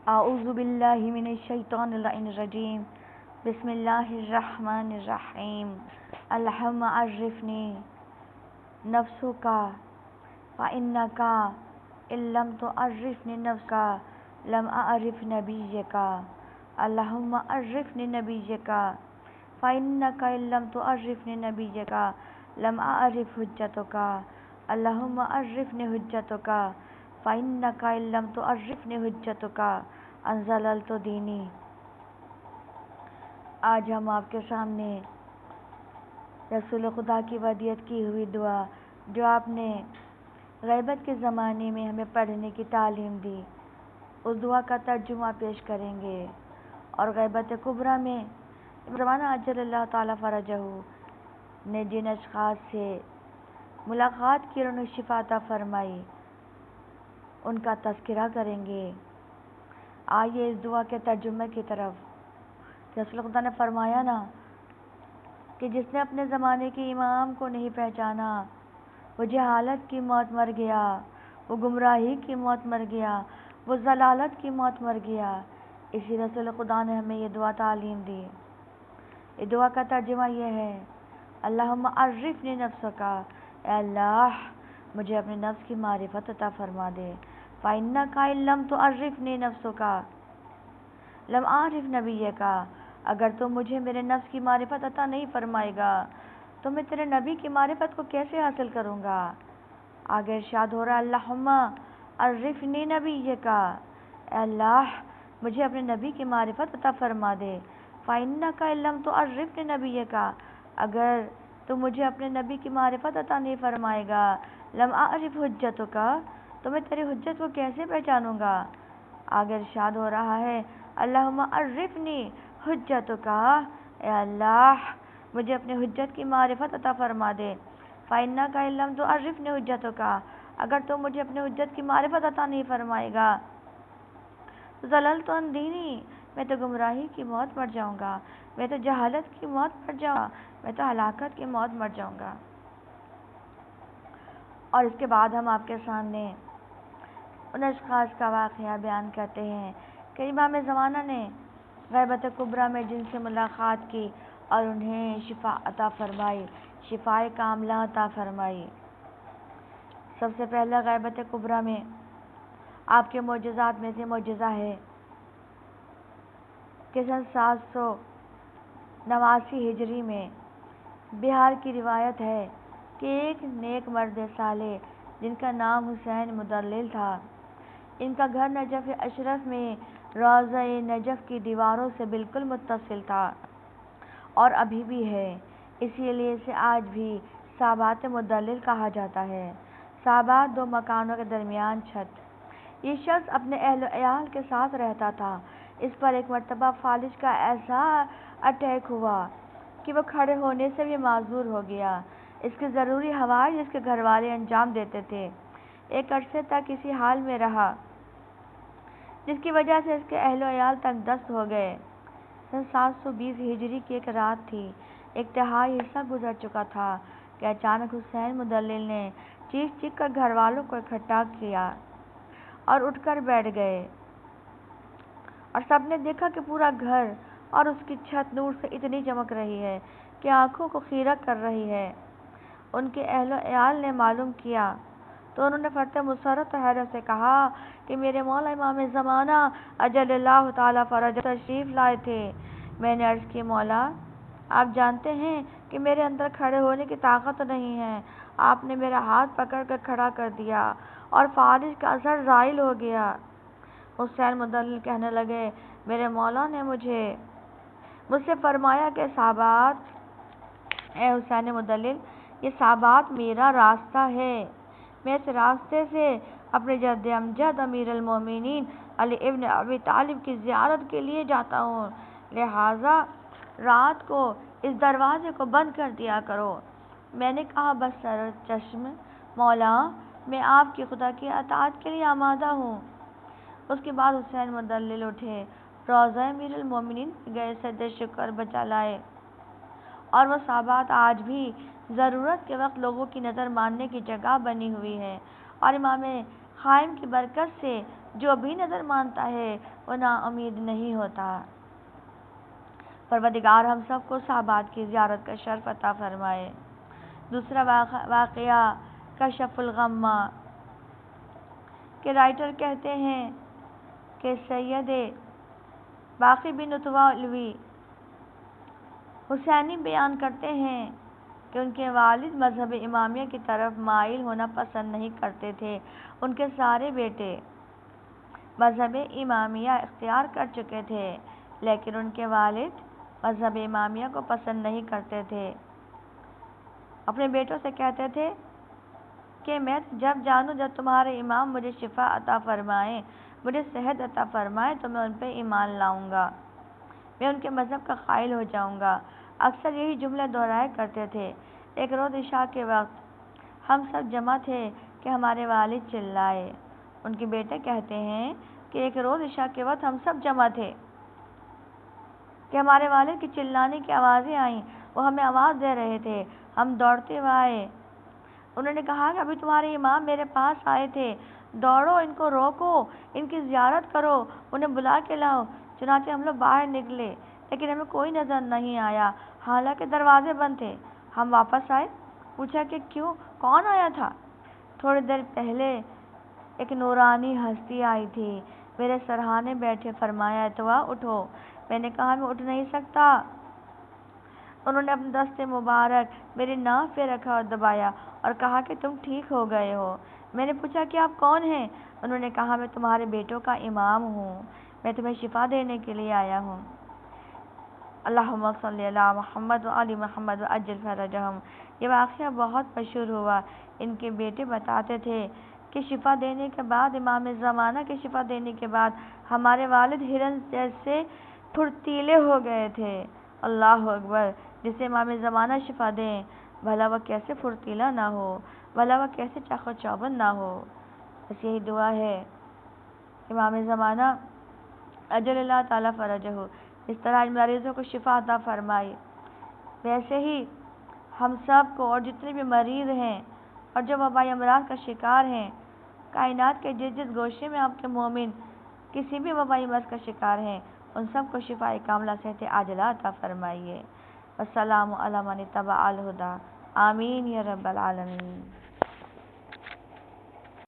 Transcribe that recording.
اعوذ باللہ من الشیطان اللعین الرجیم بسم اللہ الرحمن الرحیم اللہم عرفنی نفسک فإنک ان لم تعرفنی نفسک لم اعرف نبیک اللہم عرفنی نبیک فإنک ان لم تعرفنی نبیک لم اعرف حجتک اللہم عرفنی حجتک فإنک ان لم تعرفنی حجتک انزللت دینی۔ آج ہم آپ کے سامنے رسول خدا کی ودیعت کی ہوئی دعا جو آپ نے غیبت کے زمانے میں ہمیں پڑھنے کی تعلیم دی، اس دعا کا ترجمہ پیش کریں گے۔ اور غیبت کبریٰ میں مولانا اجل اللہ تعالیٰ فرجہ نے جن اشخاص سے ملاقات کی اور انہیں شفا عطا فرمائی، ان کا تذکرہ کریں گے۔ آئیے اس دعا کے ترجمے کی طرف۔ رسول خدا نے فرمایا نا کہ جس نے اپنے زمانے کے امام کو نہیں پہچانا وہ جہالت کی موت مر گیا، وہ گمراہی کی موت مر گیا، وہ ضلالت کی موت مر گیا۔ اسی رسول خدا نے ہمیں یہ دعا تعلیم دی۔ یہ دعا کا ترجمہ یہ ہے: اللہم عرفنی نفسک، اے اللہ مجھے اپنے نفس کی معرفت عطا فرما دے۔ فإنک ان لم تعرفنی نفسک لم اعرف نبیک، اگر تو مجھے میرے نفس کی معرفت عطا نہیں فرمائے گا تو میں تیرے نبی کی معرفت کو کیسے حاصل کروں گا؟ آگے ارشاد ہو رہا ہے: اللہم عرفنی نبیک، اے اللہ مجھے اپنے نبی کی معرفت عطا فرما دے۔ فإنک ان لم تعرفنی نبیک، اگر تو مجھے اپنے نبی کی معرفت عطا نہیں فرمائے گا، لم اعرف حجتک، تو میں تیری حجت کو کیسے پہچانوں گا؟ آگے ارشاد ہو رہا ہے: اللہم عرفنی حجتک، اے اللہ مجھے اپنے حجت کی معرفت عطا فرما دے۔ فإنک ان لم تعرفنی حجتک، اگر تو مجھے اپنے حجت کی معرفت عطا نہیں فرمائے گا ضللت عن دینی، میں تو گمراہی کی موت مر جاؤں گا، میں تو جہالت کی موت مر جاؤں گا، میں تو ہلاکت کی موت مر جاؤں گا۔ اور اس کے بعد ہم آپ کے سامنے ان اشخاص کا واقعہ بیان کرتے ہیں کہ امام زمانہ نے غیبت کبریٰ میں جن سے ملاقات کی اور انہیں شفا عطا فرمائی، شفائے کاملہ عطا فرمائی۔ سب سے پہلا غیبت کبریٰ میں آپ کے معجزات میں سے معجزہ ہے کہ سن 789 ہجری میں بہار کی روایت ہے کہ ایک نیک مرد صالح جن کا نام حسین مدلل تھا، ان کا گھر نجف اشرف میں روضہ نجف کی دیواروں سے بالکل متصل تھا اور ابھی بھی ہے، اسی لیے اسے آج بھی صحابات مدلل کہا جاتا ہے۔ صحابات دو مکانوں کے درمیان چھت۔ یہ شخص اپنے اہل و عیال کے ساتھ رہتا تھا۔ اس پر ایک مرتبہ فالج کا ایسا اٹیک ہوا کہ وہ کھڑے ہونے سے بھی معذور ہو گیا۔ اس کی ضروری ہوائج اس کے گھر والے انجام دیتے تھے۔ ایک عرصے تک اسی حال میں رہا جس کی وجہ سے اس کے اہل و عیال تنگ دست ہو گئے۔ سن 720 ہجری کی ایک رات تھی، ایک تہائی حصہ گزر چکا تھا کہ اچانک حسین مدلل نے چیخ چیخ کر گھر والوں کو اکٹھا کیا اور اٹھ کر بیٹھ گئے، اور سب نے دیکھا کہ پورا گھر اور اس کی چھت نور سے اتنی چمک رہی ہے کہ آنکھوں کو خیرہ کر رہی ہے۔ ان کے اہل و عیال نے معلوم کیا تو انہوں نے فرط مسرت و حیرت سے کہا کہ میرے مولا امام زمانہ اجل اللہ تعالیٰ فرجہ تشریف لائے تھے۔ میں نے عرض کی: مولا آپ جانتے ہیں کہ میرے اندر کھڑے ہونے کی طاقت نہیں ہے۔ آپ نے میرا ہاتھ پکڑ کر کھڑا کر دیا اور فالج کا اثر زائل ہو گیا۔ حسین مدلل کہنے لگے: میرے مولا نے مجھ سے فرمایا کہ صحابات، اے حسین مدلل، یہ صحابات میرا راستہ ہے، میں اس راستے سے اپنے جد امجد امیر المومنین علی ابن ابی طالب کی زیارت کے لیے جاتا ہوں، لہٰذا رات کو اس دروازے کو بند کر دیا کرو۔ میں نے کہا: بس سرچشم مولا، میں آپ کی خدا کی اطاعت کے لیے آمادہ ہوں۔ اس کے بعد حسین مدلل اٹھے، روضہ امیر المومنین گئے، سجدہ شکر بجا لائے، اور وہ صحابات آج بھی ضرورت کے وقت لوگوں کی نظر ماننے کی جگہ بنی ہوئی ہے، اور امام قائم کی برکت سے جو بھی نظر مانتا ہے وہ نا امید نہیں ہوتا۔ پروردگار ہم سب کو صحابات کی زیارت کا شرف عطا فرمائے۔ دوسرا واقعہ کشف الغمہ کے رائٹر کہتے ہیں کہ سید باقی بن اتبا علوی حسینی بیان کرتے ہیں کہ ان کے والد مذہب امامیہ کی طرف مائل ہونا پسند نہیں کرتے تھے۔ ان کے سارے بیٹے مذہب امامیہ اختیار کر چکے تھے، لیکن ان کے والد مذہب امامیہ کو پسند نہیں کرتے تھے۔ اپنے بیٹوں سے کہتے تھے کہ میں جب جانوں جب تمہارے امام مجھے شفا عطا فرمائیں، مجھے صحت عطا فرمائیں تو میں ان پہ ایمان لاؤں گا، میں ان کے مذہب کا قائل ہو جاؤں گا۔ اکثر یہی جملے دہرایا کرتے تھے۔ ایک روز عشاء کے وقت ہم سب جمع تھے کہ ہمارے والد چلائے۔ ان کے بیٹے کہتے ہیں کہ ایک روز عشاء کے وقت ہم سب جمع تھے کہ ہمارے والد کی چلانے کی آوازیں آئیں، وہ ہمیں آواز دے رہے تھے، ہم دوڑتے ہوئے آئے۔ انہوں نے کہا کہ ابھی تمہارے امام میرے پاس آئے تھے، دوڑو ان کو روکو، ان کی زیارت کرو، انہیں بلا کے لاؤ۔ چنانچہ ہم لوگ باہر نکلے، لیکن ہمیں کوئی نظر نہیں آیا، حالانکہ دروازے بند تھے۔ ہم واپس آئے، پوچھا کہ کیوں، کون آیا تھا؟ تھوڑی دیر پہلے ایک نورانی ہستی آئی تھی، میرے سرہانے بیٹھے، فرمایا اتوا اٹھو۔ میں نے کہا میں اٹھ نہیں سکتا۔ انہوں نے اپنا دست مبارک میری ناک پہ رکھا اور دبایا اور کہا کہ تم ٹھیک ہو گئے ہو۔ میں نے پوچھا کہ آپ کون ہیں؟ انہوں نے کہا میں تمہارے بیٹوں کا امام ہوں، میں تمہیں شفا دینے کے لیے آیا ہوں۔ اللہم صلی علی محمد و آل محمد و عجل فرجہم۔ یہ واقعہ بہت مشہور ہوا۔ ان کے بیٹے بتاتے تھے کہ شفا دینے کے بعد، امام زمانہ کے شفا دینے کے بعد ہمارے والد ہرن جیسے پھرتیلے ہو گئے تھے۔ اللہ اکبر! جسے امام زمانہ شفا دیں، بھلا وہ کیسے پھرتیلا نہ ہو، بھلا وہ کیسے چاق و چوبند نہ ہو۔ بس یہی دعا ہے امام زمانہ اجل اللہ تعالیٰ فرجہ، اس طرح ان مریضوں کو شفا عطا فرمائی، ویسے ہی ہم سب کو اور جتنے بھی مریض ہیں اور جو وبائی امراض کا شکار ہیں، کائنات کے جس جس گوشے میں آپ کے مومن کسی بھی وبائی مرض کا شکار ہیں، ان سب کو شفاء کاملہ صحت عاجلہ عطا فرمائیے۔ والسلام علی من اتبع الہدی، آمین یا رب العالمین۔